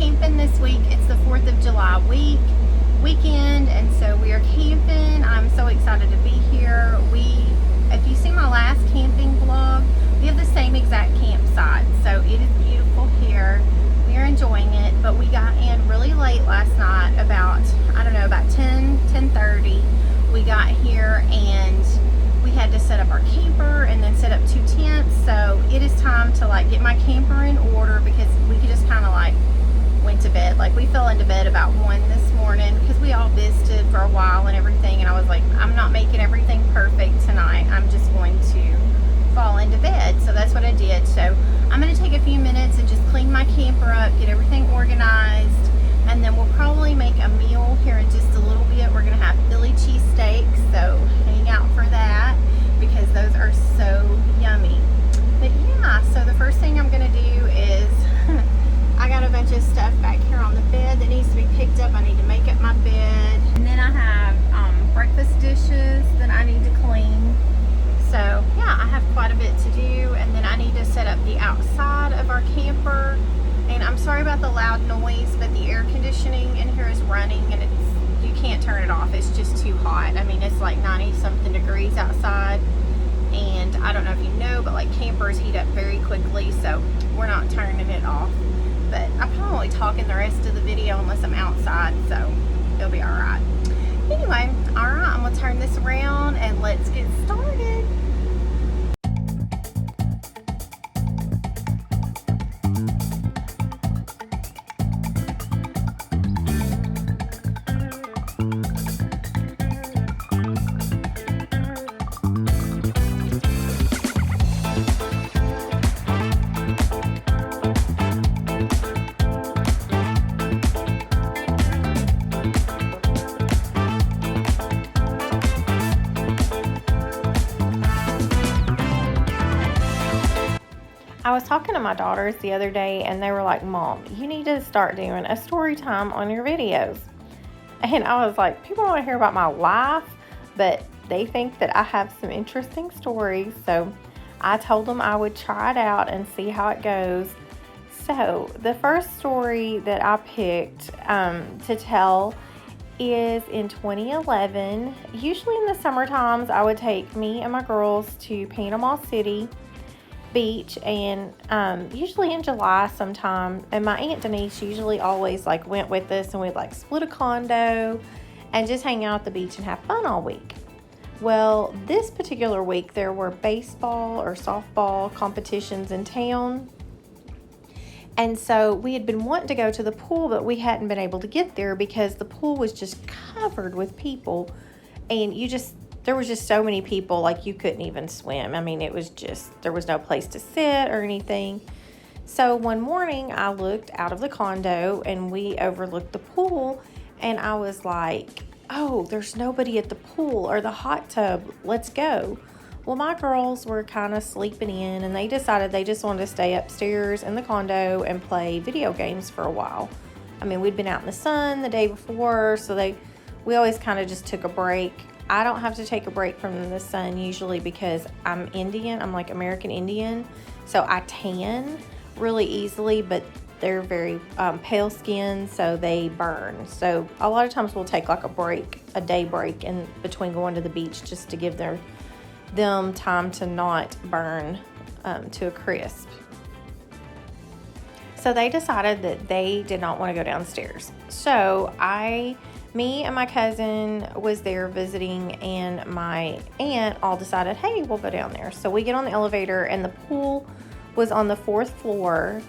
camping this week. It's the 4th of July weekend, and so we are camping. I'm so excited to be here. If you see my last camping vlog, we have the same exact campsite, so it is beautiful here. We are enjoying it, but we got in really late last night, about 10:30. We got here and we had to set up our camper and then set up 2 tents. So it is time to get my camper in order, because we could just kind of went to bed. We fell into bed about 1 this morning because we all visited for a while and everything, and I was like, I'm not making everything perfect tonight. I'm just going to fall into bed. So that's what I did. So I'm going to take a few minutes and just clean my camper up, get everything organized, and then we'll probably make a meal here in just a little bit. We're going to have Philly cheesesteaks, so hang out for that because those are so yummy. But yeah, so the first thing I'm going to do is I got a bunch of stuff back here on the bed that needs to be picked up. I need to make up my bed. And then I have breakfast dishes that I need to clean. So yeah, I have quite a bit to do. And then I need to set up the outside of our camper. And I'm sorry about the loud noise, but the air conditioning in here is running and you can't turn it off. It's just too hot. I mean, it's like 90 something degrees outside. And I don't know if you know, but campers heat up very quickly, so we're not turning it off. But I'm probably talking the rest of the video unless I'm outside, so it'll be alright. Anyway, alright, I'm going to turn this around and let's get started. I was talking to my daughters the other day and they were like, Mom, you need to start doing a story time on your videos. And I was like, people want to hear about my life, but they think that I have some interesting stories. So I told them I would try it out and see how it goes. So the first story that I picked to tell is in 2011. Usually in the summer times, I would take me and my girls to Panama City Beach, and usually in July sometime, and my Aunt Denise usually always went with us, and we'd split a condo and just hang out at the beach and have fun all week. Well, this particular week there were baseball or softball competitions in town, and so we had been wanting to go to the pool, but we hadn't been able to get there because the pool was just covered with people, and there was just so many people, you couldn't even swim. I mean, there was no place to sit or anything. So one morning I looked out of the condo and we overlooked the pool, and I was like, oh, there's nobody at the pool or the hot tub. Let's go. Well, my girls were kind of sleeping in, and they decided they just wanted to stay upstairs in the condo and play video games for a while. I mean, we'd been out in the sun the day before, so we always kind of just took a break. I don't have to take a break from the sun usually because I'm Indian. I'm American Indian, so I tan really easily, but they're very pale skinned, so they burn. So a lot of times we'll take a day break in between going to the beach just to give them time to not burn to a crisp. So they decided that they did not want to go downstairs. So me and my cousin was there visiting, and my aunt all decided, hey, we'll go down there. So we get on the elevator, and the pool was on the 4th floor,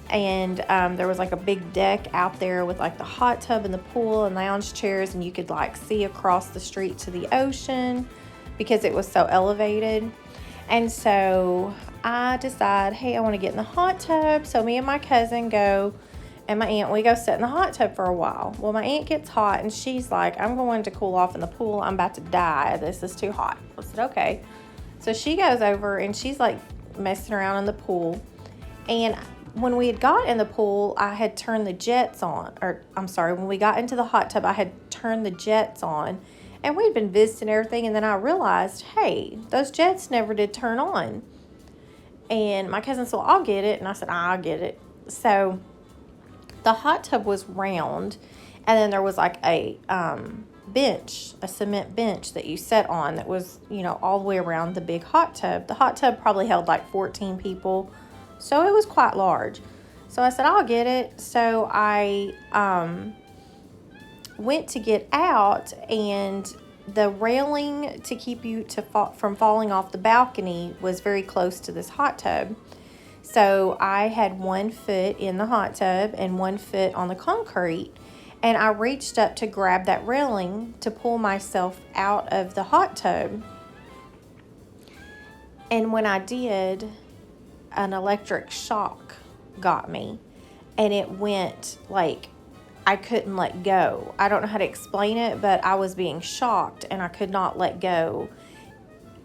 and there was a big deck out there with the hot tub and the pool and lounge chairs, and you could see across the street to the ocean because it was so elevated. And so I decide, hey, I want to get in the hot tub. So me and my cousin go, and my aunt, we go sit in the hot tub for a while. Well, my aunt gets hot, and she's like, I'm going to cool off in the pool. I'm about to die. This is too hot. I said, okay. So she goes over, and she's messing around in the pool. And when we had got in the pool, I had turned the jets on. When we got into the hot tub, I had turned the jets on. And we'd been visiting everything, and then I realized, hey, those jets never did turn on. And my cousin said, well, I'll get it. And I said, I'll get it. So The hot tub was round, and then there was like a bench, a cement bench that you sat on that was, all the way around the big hot tub. The hot tub probably held like 14 people, so it was quite large. So I said, I'll get it. So I went to get out, and the railing to keep you from falling off the balcony was very close to this hot tub. So I had 1 foot in the hot tub and 1 foot on the concrete, and I reached up to grab that railing to pull myself out of the hot tub. And when I did, an electric shock got me, and it went like I couldn't let go. I don't know how to explain it, but I was being shocked and I could not let go.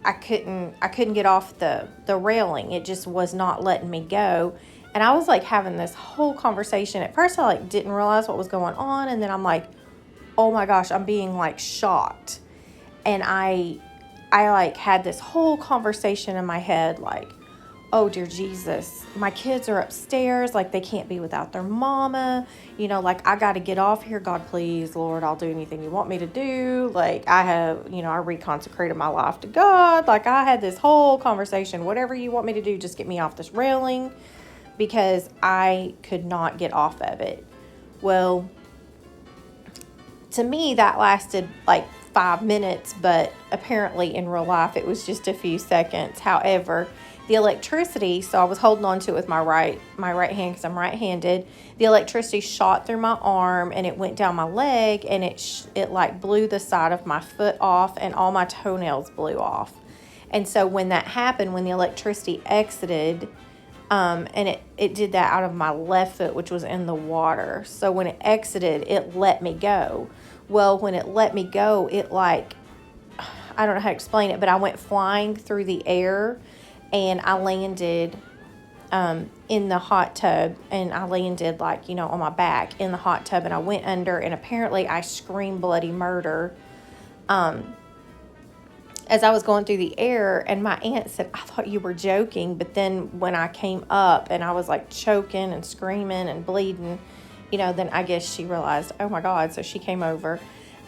I couldn't get off the railing. It just was not letting me go. And I was like having this whole conversation. At first I like didn't realize what was going on, and then I'm like, oh my gosh, I'm being like shocked. And I like had this whole conversation in my head like, oh dear Jesus, my kids are upstairs, like they can't be without their mama, like I got to get off here. God, please, Lord, I'll do anything you want me to do. Like I have, I reconsecrated my life to God. Like I had this whole conversation, whatever you want me to do, just get me off this railing, because I could not get off of it. Well, to me that lasted like 5 minutes, but apparently in real life it was just a few seconds. However, the electricity, so I was holding on to it with my right hand because I'm right-handed. The electricity shot through my arm and it went down my leg, and it like blew the side of my foot off, and all my toenails blew off. And so when that happened, when the electricity exited, and it did that out of my left foot, which was in the water. So when it exited, it let me go. Well, when it let me go, it like, I don't know how to explain it, but I went flying through the air, and I landed in the hot tub, and I landed like, on my back in the hot tub, and I went under, and apparently I screamed bloody murder as I was going through the air. And my aunt said, I thought you were joking. But then when I came up and I was like choking and screaming and bleeding, then I guess she realized, oh my God. So she came over,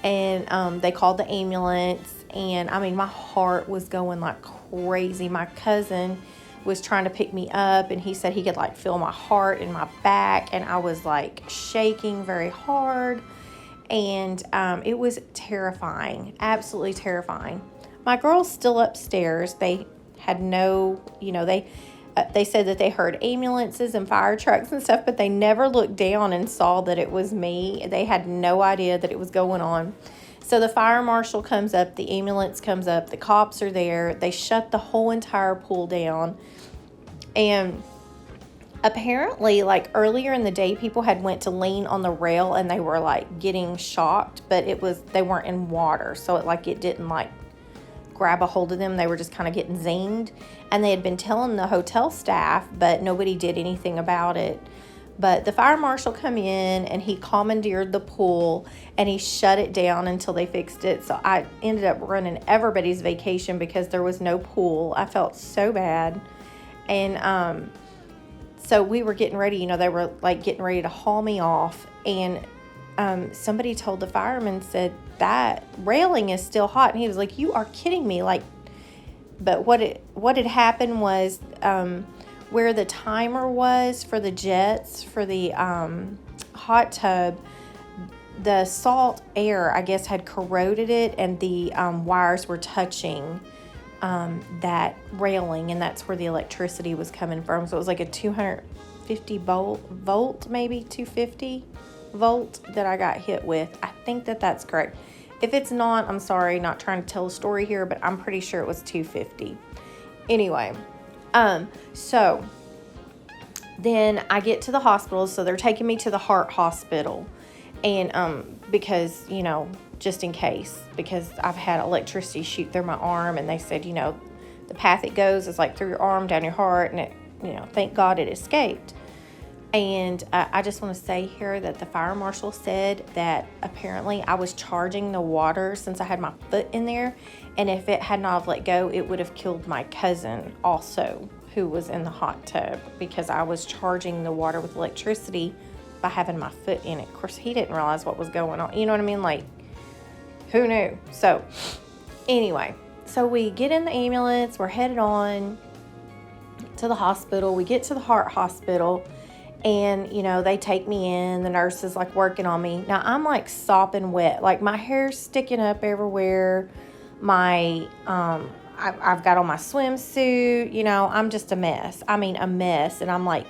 and they called the ambulance. And I mean, my heart was going like crazy. My cousin was trying to pick me up, and he said he could like feel my heart in my back, and I was like shaking very hard. And it was terrifying, absolutely terrifying. My girl's still upstairs. They had no, they said that they heard ambulances and fire trucks and stuff, but they never looked down and saw that it was me. They had no idea that it was going on. So the fire marshal comes up, the ambulance comes up, the cops are there. They shut the whole entire pool down. And apparently, like earlier in the day, people had went to lean on the rail, and they were like getting shocked, but they weren't in water. So it didn't like grab a hold of them. They were just kind of getting zinged. And they had been telling the hotel staff, but nobody did anything about it. But the fire marshal come in, and he commandeered the pool, and he shut it down until they fixed it. So I ended up ruining everybody's vacation because there was no pool. I felt so bad. And so we were getting ready, they were like getting ready to haul me off. And somebody told the fireman, said, that railing is still hot. And he was like, you are kidding me. But what had happened was, where the timer was for the jets, for the hot tub, the salt air, I guess, had corroded it, and the wires were touching that railing, and that's where the electricity was coming from. So it was like a 250 volt, maybe 250 volt that I got hit with. I think that's correct. If it's not, I'm sorry, not trying to tell a story here, but I'm pretty sure it was 250. Anyway, so then I get to the hospital. So they're taking me to the heart hospital, and because just in case, because I've had electricity shoot through my arm, and they said the path it goes is like through your arm down your heart, and it thank God it escaped. And I just want to say here that the fire marshal said that apparently I was charging the water since I had my foot in there. And if it had not let go, it would have killed my cousin also, who was in the hot tub, because I was charging the water with electricity by having my foot in it. Of course, he didn't realize what was going on. You know what I mean? Like, who knew? So, anyway, so we get in the ambulance. We're headed on to the hospital. We get to the heart hospital, and, you know, they take me in. The nurse is, like, working on me. Now, I'm, like, sopping wet. Like, my hair's sticking up everywhere. I've got on my swimsuit. You know, I'm just a mess. I mean, a mess. And I'm, like,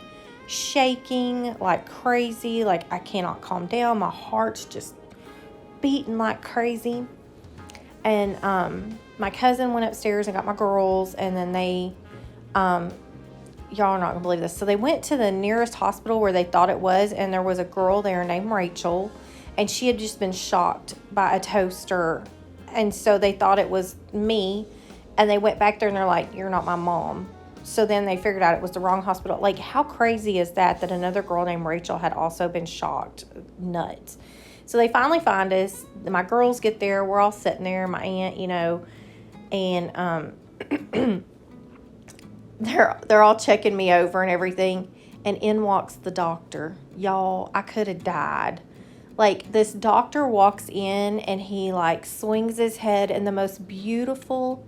shaking like crazy. Like, I cannot calm down. My heart's just beating like crazy. And my cousin went upstairs and got my girls, and then they y'all are not gonna believe this. So they went to the nearest hospital where they thought it was, and there was a girl there named Rachel, and she had just been shocked by a toaster, and so they thought it was me, and they went back there and they're like, "You're not my mom." So then they figured out it was the wrong hospital. Like, how crazy is that another girl named Rachel had also been shocked? Nuts. So they finally find us. My girls get there. We're all sitting there, my aunt, you know, and they're all checking me over and everything. And in walks the doctor. Y'all, I could have died. Like, this doctor walks in and he, like, swings his head, and the most beautiful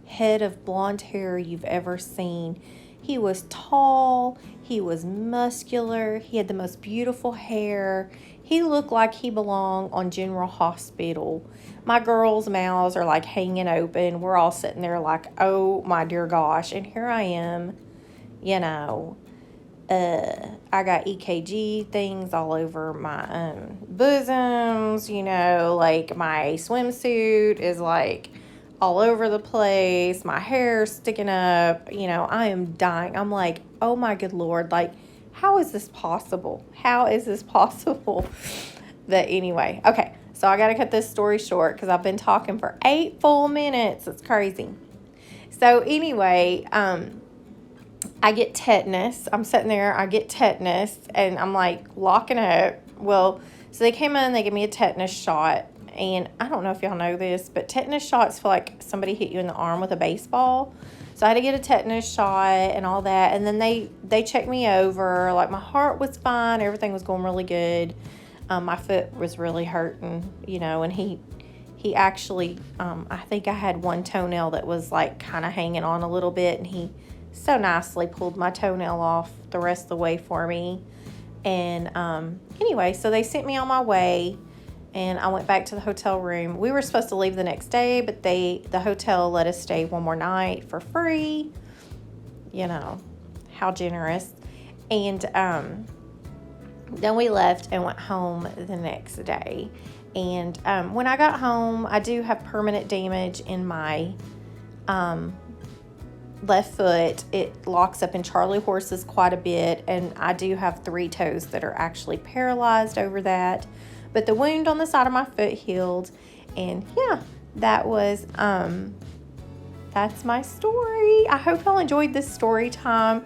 head of blonde hair you've ever seen. He was tall. He was muscular. He had the most beautiful hair. He looked like he belonged on General Hospital. My girls' mouths are like hanging open. We're all sitting there like, oh my dear gosh. And here I am, you know, I got EKG things all over my bosoms, you know, like my swimsuit is like all over the place. My hair's sticking up, you know, I am dying. I'm like, oh my good Lord, like, how is this possible? How is this possible? But anyway, okay, so I got to cut this story short because I've been talking for 8 full minutes. It's crazy. So anyway, I get tetanus. I'm sitting there, I get tetanus, and I'm like locking up. Well, so they came in, they gave me a tetanus shot. And I don't know if y'all know this, but tetanus shots feel like somebody hit you in the arm with a baseball. So I had to get a tetanus shot and all that. And then they checked me over. Like, my heart was fine. Everything was going really good. My foot was really hurting, you know. And he actually, I think I had one toenail that was, like, kind of hanging on a little bit. And he so nicely pulled my toenail off the rest of the way for me. And anyway, so they sent me on my way. And I went back to the hotel room. We were supposed to leave the next day, but the hotel let us stay one more night for free. You know, how generous. And then we left and went home the next day. And when I got home, I do have permanent damage in my left foot. It locks up in Charlie horses quite a bit. And I do have 3 toes that are actually paralyzed over that. But the wound on the side of my foot healed. And yeah, that was, that's my story. I hope y'all enjoyed this story time.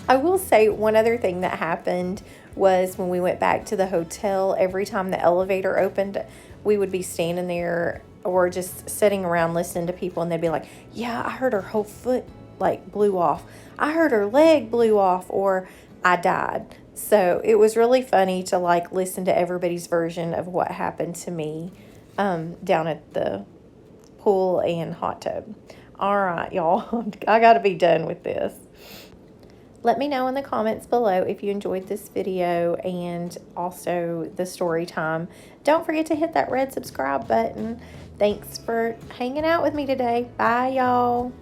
I will say one other thing that happened was when we went back to the hotel, every time the elevator opened, we would be standing there or just sitting around listening to people, and they'd be like, yeah, I heard her whole foot like blew off. I heard her leg blew off, or I died. So it was really funny to like listen to everybody's version of what happened to me down at the pool and hot tub. All right, y'all, I got to be done with this. Let me know in the comments below if you enjoyed this video and also the story time. Don't forget to hit that red subscribe button. Thanks for hanging out with me today. Bye, y'all.